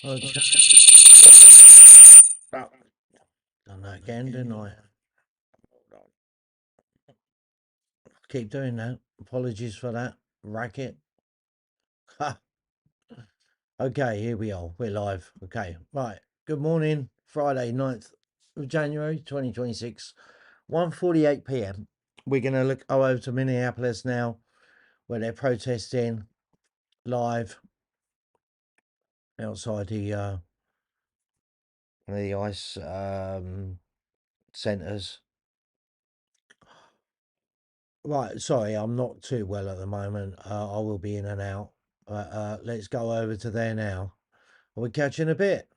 Okay. Oh, done that again, didn't I? Keep doing that. Apologies for that. Racket. Ha. Okay, here we are. We're live. Okay, right. Good morning. Friday, 9th of January 2026, 1:48 p.m. We're going to go over to Minneapolis now, where they're protesting live outside the ice centres. Right, sorry, I'm not too well at the moment. I will be in and out. But let's go over to there now. We'll catch you in a bit.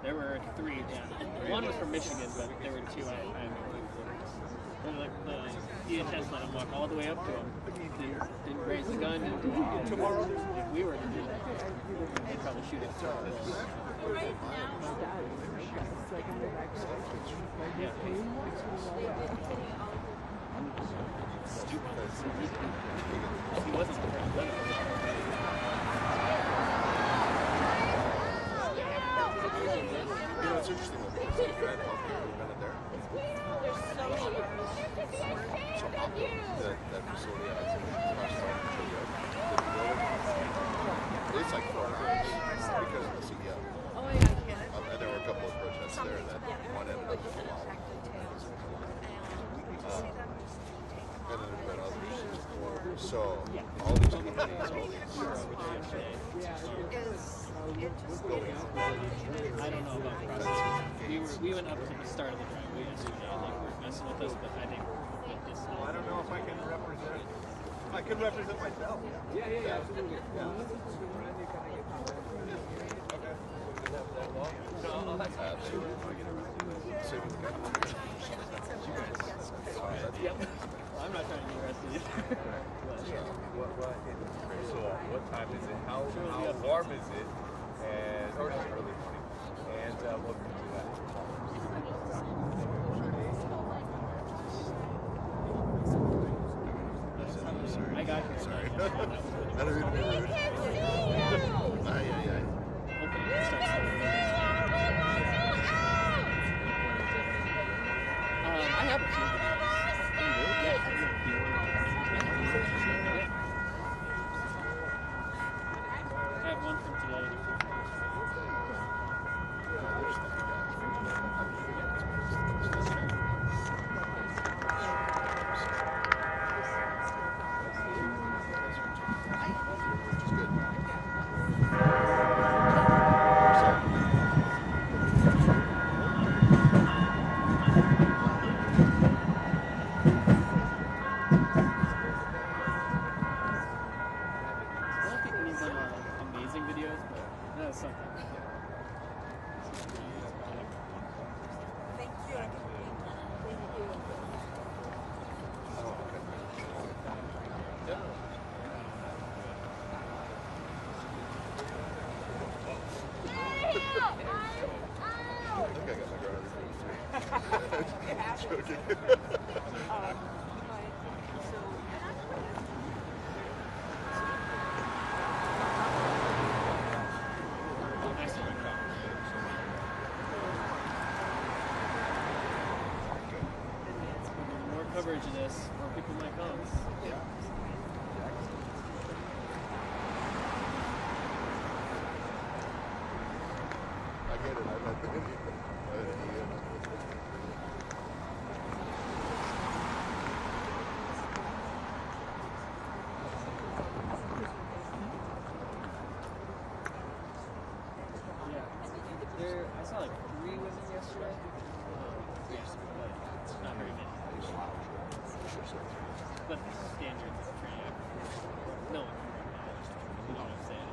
There were three, yeah. One was from Michigan, but there were two I know. The EHS let him walk all the way up to him. Didn't raise the gun. Tomorrow, if we were to do that, they'd probably shoot us. Yeah. He wasn't the first. It's interesting that there's a grand healthcare movement in there. That facility has it's like 4 hours because of the CDL. And there were a couple of protests there that one ended up with a lot. And then there's been others. So all these committees, all I don't know about process. We went up to the start of the driveway yesterday and they were messing with us, but I think this. Well, I don't know if I can represent. I can represent myself. Yeah, absolutely. Yeah. Okay. No, that's absolutely. Yep. Well, I'm not trying to get arrested either. So, what time is it? How warm is it? And or just early morning. And what can we do that? I got here. Sorry. I don't mean to be rude. Aye. Okay, it starts slowly. I have a few videos. Yeah, I have a few. Yeah. I have one from today. I don't think these are amazing videos, but that's something. Thank you. I think I got my girl joking. More coverage of this, more people might come. I get it. I've had the I saw like 3 women yesterday. Yeah, but not very many. But standard training. No one can run that. You know what I'm saying?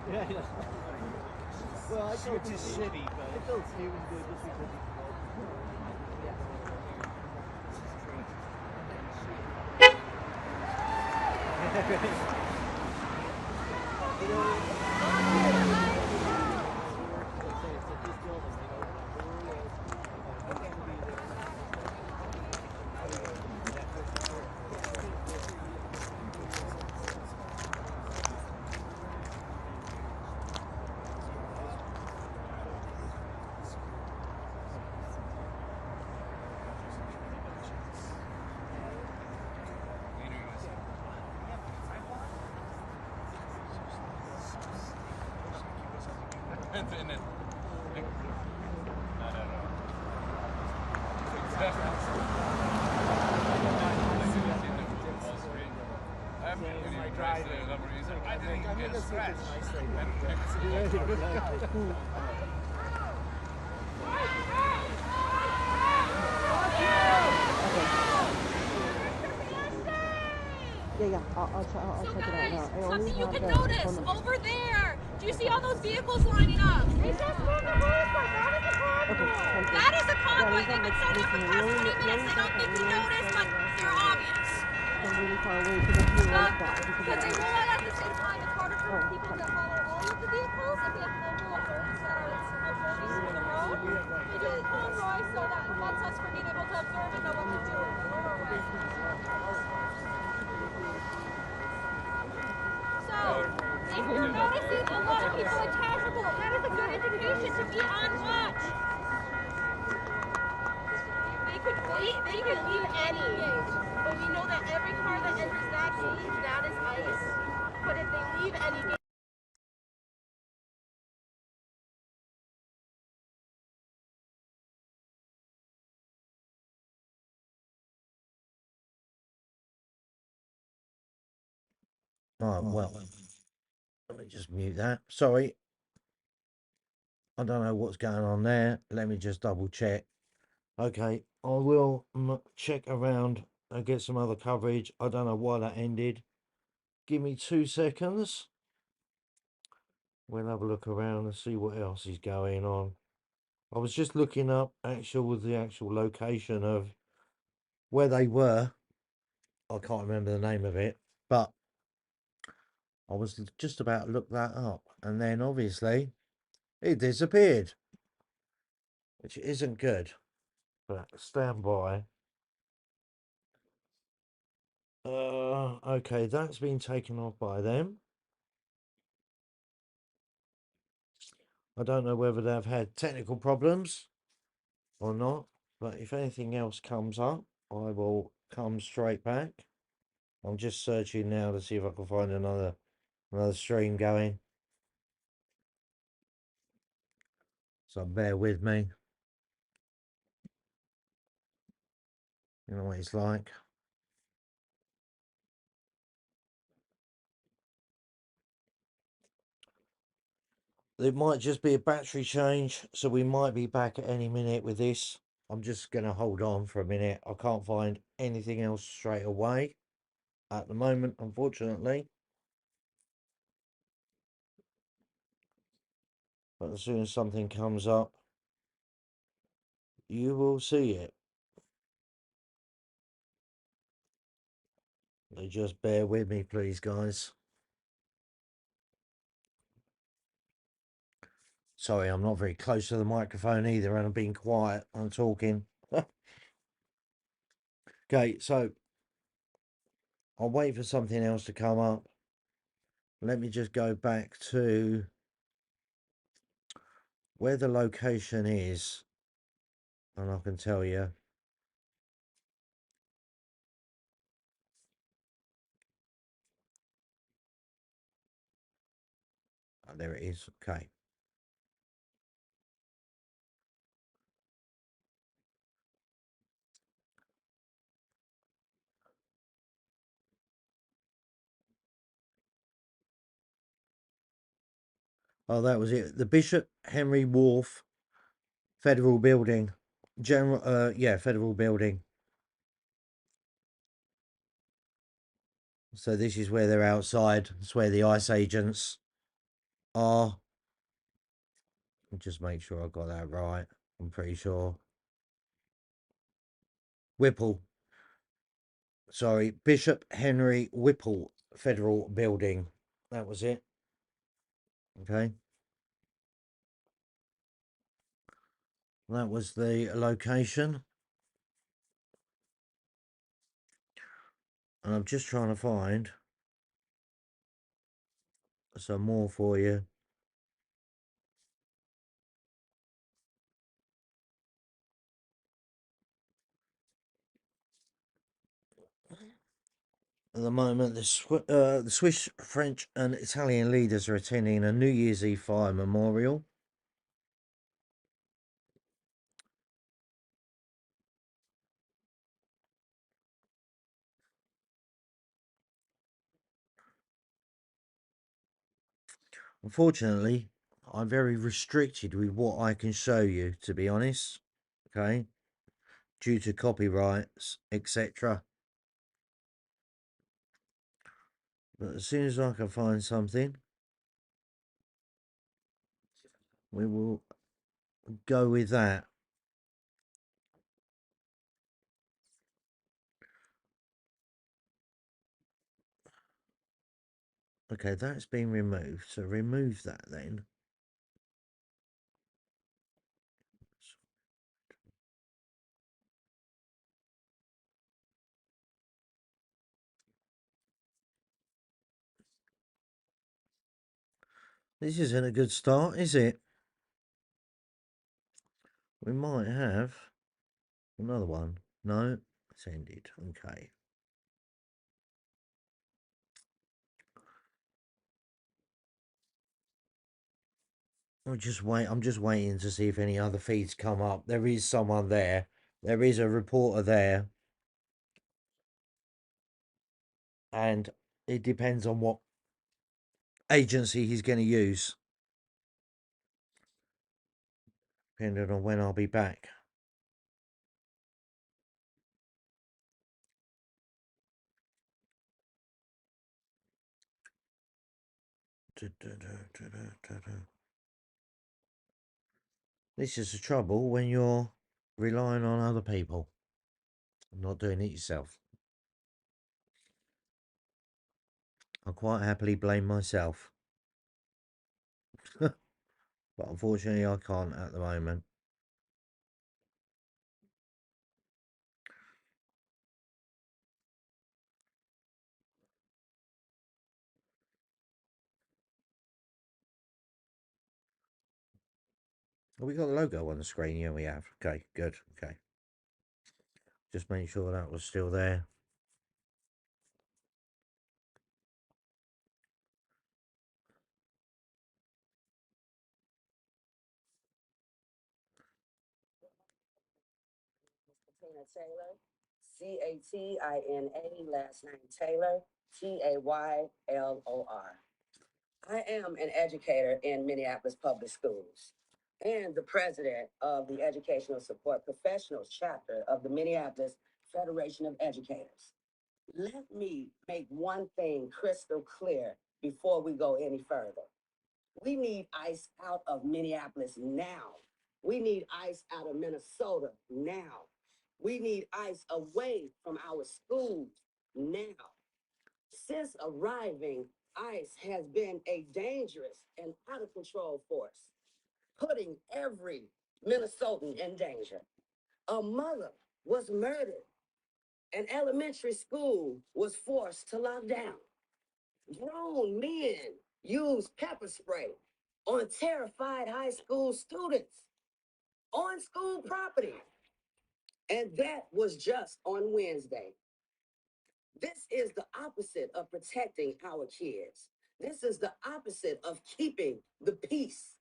Yeah, yeah. Well, I thought it's shitty, but I thought he was good just because he's I didn't even get a scratch. Yeah, I'll check it out now. Something you can notice over there. Do you see all those vehicles lining up? That is a convoy. They've been setting up for the past 20 minutes. They don't think we notice, but they're obvious. I'm really far away to the fuel spot. Because they roll out at the same time. It's harder for people to follow all of the vehicles if we have global observers that are observing through the road. We do it on Roy so that prevents us from being able to observe and know what they're doing. So, if you're noticing a lot of people in Casual, that is a good indication to be on watch. They could leave any gate, but we know that every car that enters that gate, that is ICE. But if they leave any gate, Right, well, let me just mute that. Sorry, I don't know what's going on there. Let me just double check. Okay, I will check around and get some other coverage. I don't know why that ended. Give me 2 seconds. We'll have a look around and see what else is going on. I was just looking up the actual location of where they were. I can't remember the name of it, but I was just about to look that up, and then obviously it disappeared, which isn't good. But stand by. Okay, that's been taken off by them. I don't know whether they've had technical problems or not, but if anything else comes up, I will come straight back. I'm just searching now to see if I can find another stream going. So bear with me. You know what it's like. It might just be a battery change, so we might be back at any minute with this. I'm just going to hold on for a minute. I can't find anything else straight away at the moment, unfortunately. But as soon as something comes up, you will see it. So just bear with me, please, guys. Sorry, I'm not very close to the microphone either, and I'm being quiet. I'm talking. Okay, so I'll wait for something else to come up. Let me just go back to where the location is, and I can tell you. Oh, there it is. Okay. Oh, that was it. The Bishop Henry Wharf Federal Building. Federal Building. So this is where they're outside. It's where the ICE agents R. Just make sure I got that right. I'm pretty sure. Whipple. Sorry, Bishop Henry Whipple Federal Building. That was it. Okay. That was the location. And I'm just trying to find some more for you. At the moment, the Swiss, French, and Italian leaders are attending a New Year's Eve fire memorial. Unfortunately, I'm very restricted with what I can show you, to be honest. Okay, due to copyrights, etc. But as soon as I can find something, we will go with that. Okay, that's been removed, so remove that then. This isn't a good start, is it? We might have another one. No, it's ended. Okay. I'm just waiting to see if any other feeds come up. There is someone there. There is a reporter there. And it depends on what agency he's going to use. Depending on when I'll be back. This is the trouble when you're relying on other people. Not doing it yourself. I quite happily blame myself. But unfortunately I can't at the moment. Oh, we got the logo on the screen. Yeah, we have. Okay, good. Okay. Just make sure that was still there. Taylor, Catina, last name Taylor, Taylor. I am an educator in Minneapolis Public Schools and the president of the Educational Support Professionals chapter of the Minneapolis Federation of Educators. Let me make one thing crystal clear before we go any further. We need ICE out of Minneapolis now. We need ICE out of Minnesota now. We need ICE away from our schools now. Since arriving, ICE has been a dangerous and out of control force, putting every Minnesotan in danger. A mother was murdered. An elementary school was forced to lock down. Grown men used pepper spray on terrified high school students on school property. And that was just on Wednesday. This is the opposite of protecting our kids. This is the opposite of keeping the peace.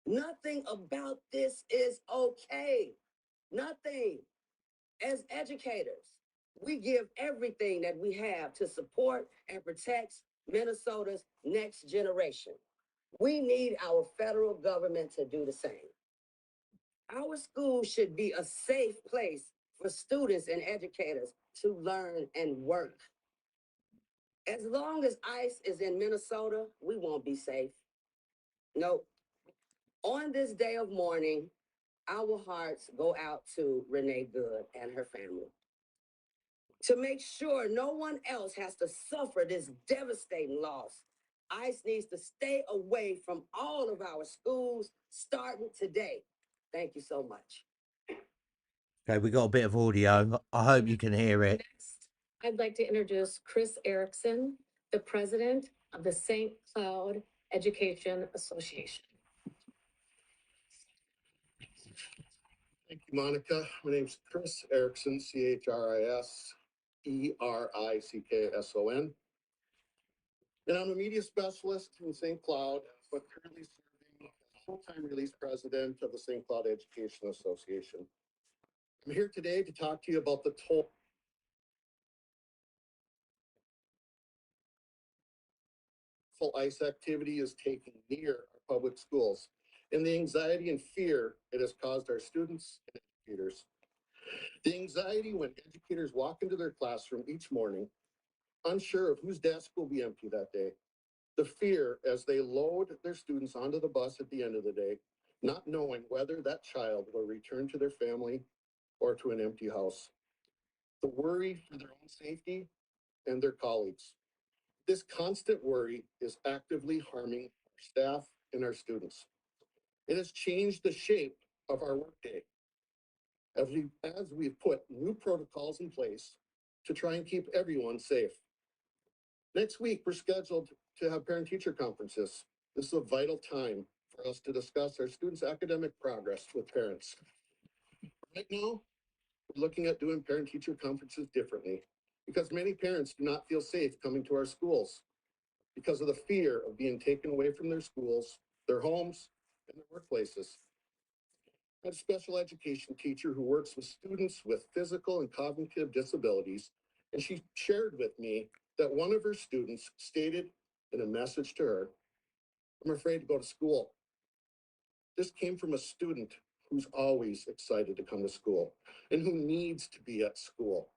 Nothing about this is okay. Nothing. As educators, we give everything that we have to support and protect Minnesota's next generation. We need our federal government to do the same. Our schools should be a safe place for students and educators to learn and work. As long as ICE is in Minnesota, we won't be safe. Nope. On this day of mourning, our hearts go out to Renee Good and her family. To make sure no one else has to suffer this devastating loss, ICE needs to stay away from all of our schools starting today. Thank you so much. Okay, we got a bit of audio. I hope you can hear it. Next, I'd like to introduce Chris Erickson, the president of the St. Cloud Education Association. Thank you, Monica. My name's Chris Erickson, CHRISERICKSON. And I'm a media specialist in St. Cloud, but currently serving as full-time release president of the St. Cloud Education Association. I'm here today to talk to you about the toll ICE activity is taking near our public schools and the anxiety and fear it has caused our students and educators. The anxiety when educators walk into their classroom each morning, unsure of whose desk will be empty that day. The fear as they load their students onto the bus at the end of the day, not knowing whether that child will return to their family or to an empty house. The worry for their own safety and their colleagues. This constant worry is actively harming our staff and our students. It has changed the shape of our workday as we've put new protocols in place to try and keep everyone safe. Next week, we're scheduled to have parent-teacher conferences. This is a vital time for us to discuss our students' academic progress with parents. Right now, we're looking at doing parent-teacher conferences differently because many parents do not feel safe coming to our schools because of the fear of being taken away from their schools, their homes, and their workplaces. I have a special education teacher who works with students with physical and cognitive disabilities, and she shared with me that one of her students stated in a message to her, "I'm afraid to go to school." This came from a student who's always excited to come to school and who needs to be at school.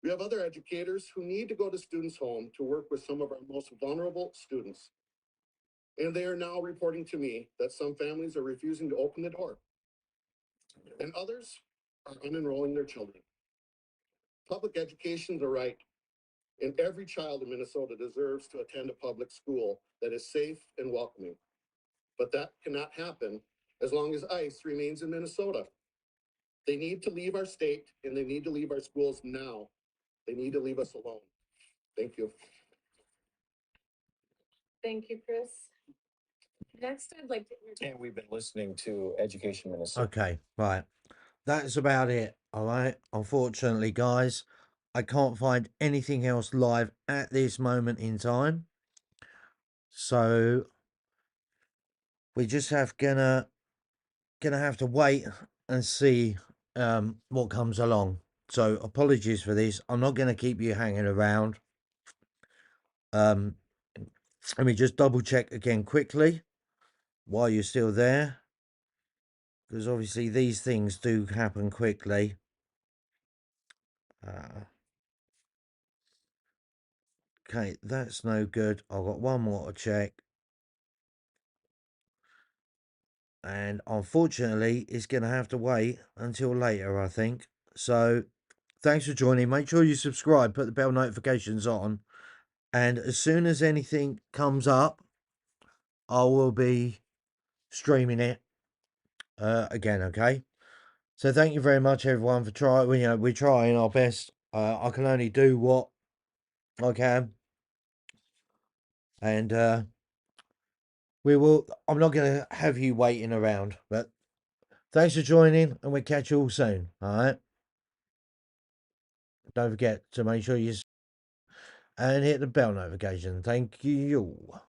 We have other educators who need to go to students' home to work with some of our most vulnerable students. And they are now reporting to me that some families are refusing to open the door, and others are unenrolling their children. Public education is a right, and every child in Minnesota deserves to attend a public school that is safe and welcoming. But that cannot happen as long as ICE remains in Minnesota. They need to leave our state, and they need to leave our schools now. They need to leave us alone. Thank you. Thank you, Chris. Next, I'd like to introduce. And we've been listening to Education Minnesota. Okay, right. That's about it. All right. Unfortunately, guys, I can't find anything else live at this moment in time. So we just gonna have to wait and see what comes along. So apologies for this. I'm not gonna keep you hanging around. Let me just double check again quickly while you're still there, because obviously these things do happen quickly. Okay, that's no good. I've got one more to check. And unfortunately, it's going to have to wait until later, I think. So, thanks for joining. Make sure you subscribe, put the bell notifications on. And as soon as anything comes up, I will be streaming it again, okay? So, thank you very much, everyone, for trying. We're trying our best. I can only do what I can. And I'm not going to have you waiting around, but thanks for joining, and we'll catch you all soon. All right. Don't forget to make sure you and hit the bell notification. Thank you.